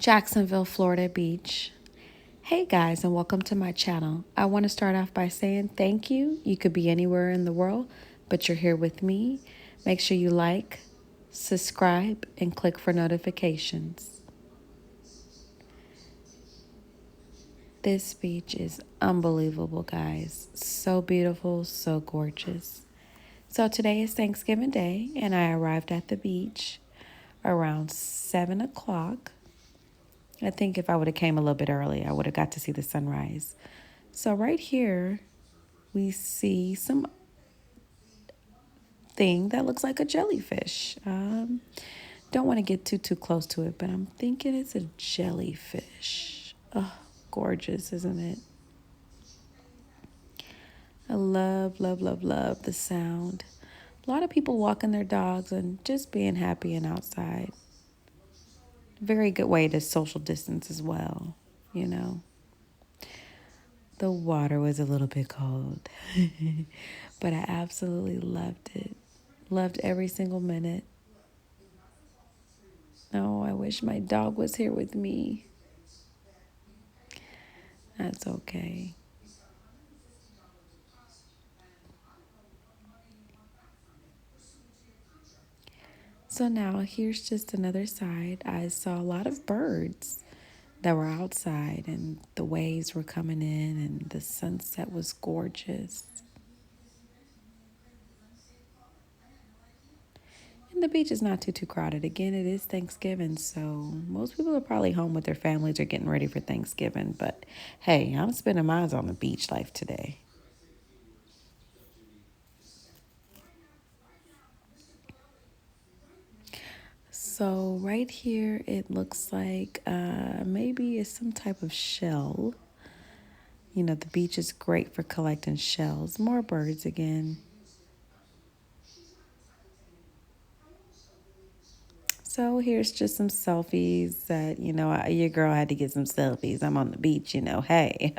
Jacksonville, Florida beach. Hey guys, and welcome to my channel. I want to start off by saying thank you. You could be anywhere in the world, but you're here with me. Make sure you like, subscribe, and click for notifications. This beach is unbelievable, guys. So beautiful, so gorgeous. So today is Thanksgiving Day, and I arrived at the beach around 7 o'clock. I think if I would have came a little bit early, I would have got to see the sunrise. So right here, we see some thing that looks like a jellyfish. Don't want to get too close to it, but I'm thinking it's a jellyfish. Oh, gorgeous, isn't it? I love the sound. A lot of people walking their dogs and just being happy and outside. Very good way to social distance as well, you know. The water was a little bit cold, but I absolutely loved it. Loved every single minute. Oh, I wish my dog was here with me. That's okay. So now here's just another side. I saw a lot of birds that were outside, and the waves were coming in, and the sunset was gorgeous. And the beach is not too crowded. Again, it is Thanksgiving, so most people are probably home with their families or getting ready for Thanksgiving. But hey, I'm spending mine on the beach life today. So right here, it looks like maybe it's some type of shell. You know, the beach is great for collecting shells. More birds again. So here's just some selfies that, your girl had to get some selfies. I'm on the beach, hey.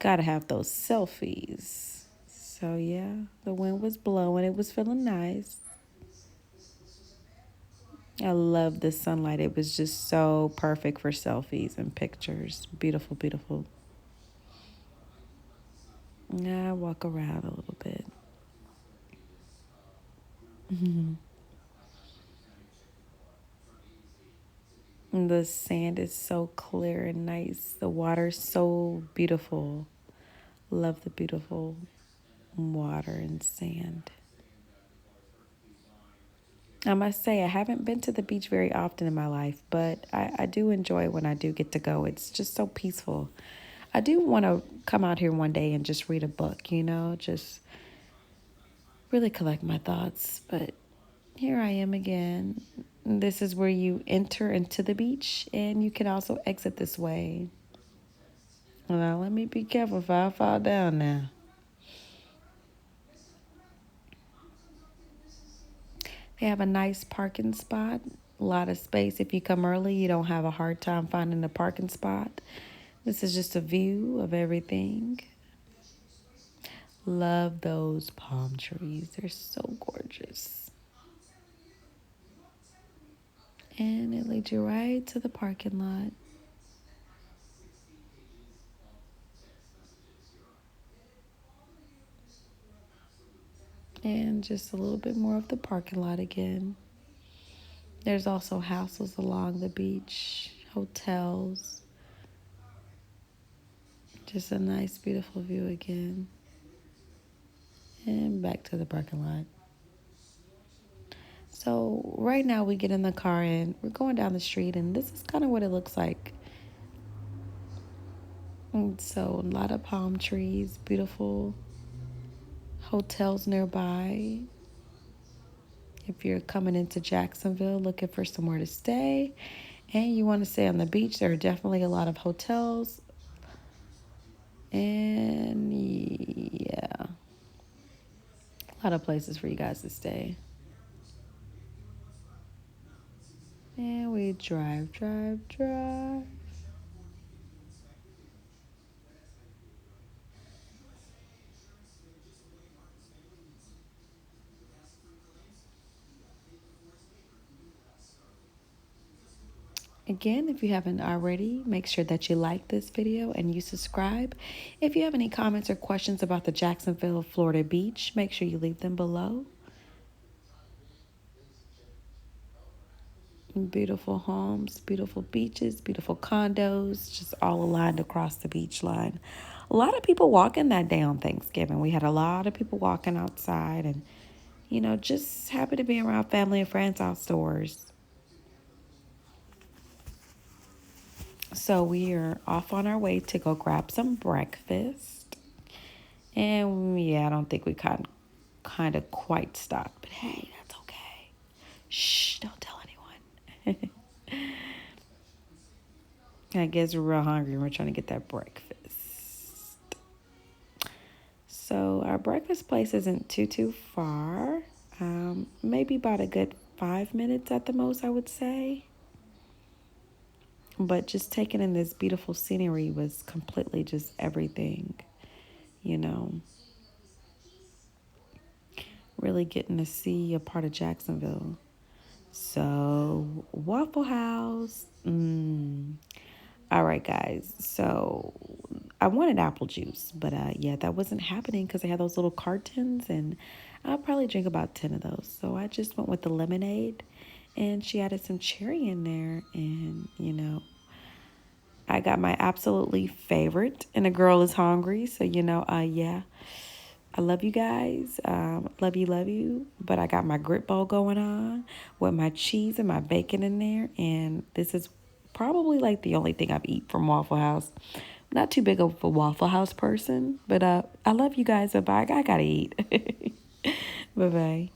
Gotta have those selfies. So yeah, the wind was blowing. It was feeling nice. I love the sunlight. It was just so perfect for selfies and pictures. Beautiful, beautiful. Yeah, I walk around a little bit. The sand is so clear and nice. The water's so beautiful. Love the beautiful water and sand. I must say, I haven't been to the beach very often in my life, but I do enjoy when I do get to go. It's just so peaceful. I do want to come out here one day and just read a book, just really collect my thoughts. But here I am again. This is where you enter into the beach, and you can also exit this way. Now, let me be careful if I fall down now. They have a nice parking spot, a lot of space. If you come early, you don't have a hard time finding a parking spot. This is just a view of everything. Love those palm trees. They're so gorgeous. And it leads you right to the parking lot. And just a little bit more of the parking lot again. There's also houses along the beach, hotels. Just a nice, beautiful view again. And back to the parking lot. So right now we get in the car and we're going down the street, and this is kind of what it looks like. And so a lot of palm trees, beautiful hotels nearby. If you're coming into Jacksonville looking for somewhere to stay and you want to stay on the beach, there are definitely a lot of hotels. And yeah, a lot of places for you guys to stay. And we drive. Again, if you haven't already, make sure that you like this video and you subscribe. If you have any comments or questions about the Jacksonville, Florida beach, make sure you leave them below. Beautiful homes, beautiful beaches, beautiful condos, just all aligned across the beach line. A lot of people walking that day on Thanksgiving. We had a lot of people walking outside and, just happy to be around family and friends outdoors. So we are off on our way to go grab some breakfast. And yeah, I don't think we kind of quite stopped, but hey, that's okay. Shh, don't tell anyone. I guess we're real hungry and we're trying to get that breakfast. So our breakfast place isn't too far. Maybe about a good 5 minutes at the most, I would say. But just taking in this beautiful scenery was completely just everything, you know. Really getting to see a part of Jacksonville. So, Waffle House. All right, guys. So, I wanted apple juice, but yeah, that wasn't happening because they had those little cartons, and I'll probably drink about 10 of those. So, I just went with the lemonade, and she added some cherry in there, and I got my absolutely favorite, and the girl is hungry. So, yeah. I love you guys. Love you. But I got my grit bowl going on with my cheese and my bacon in there. And this is probably like the only thing I've eaten from Waffle House. Not too big of a Waffle House person, but I love you guys. Bye. I gotta eat. Bye bye.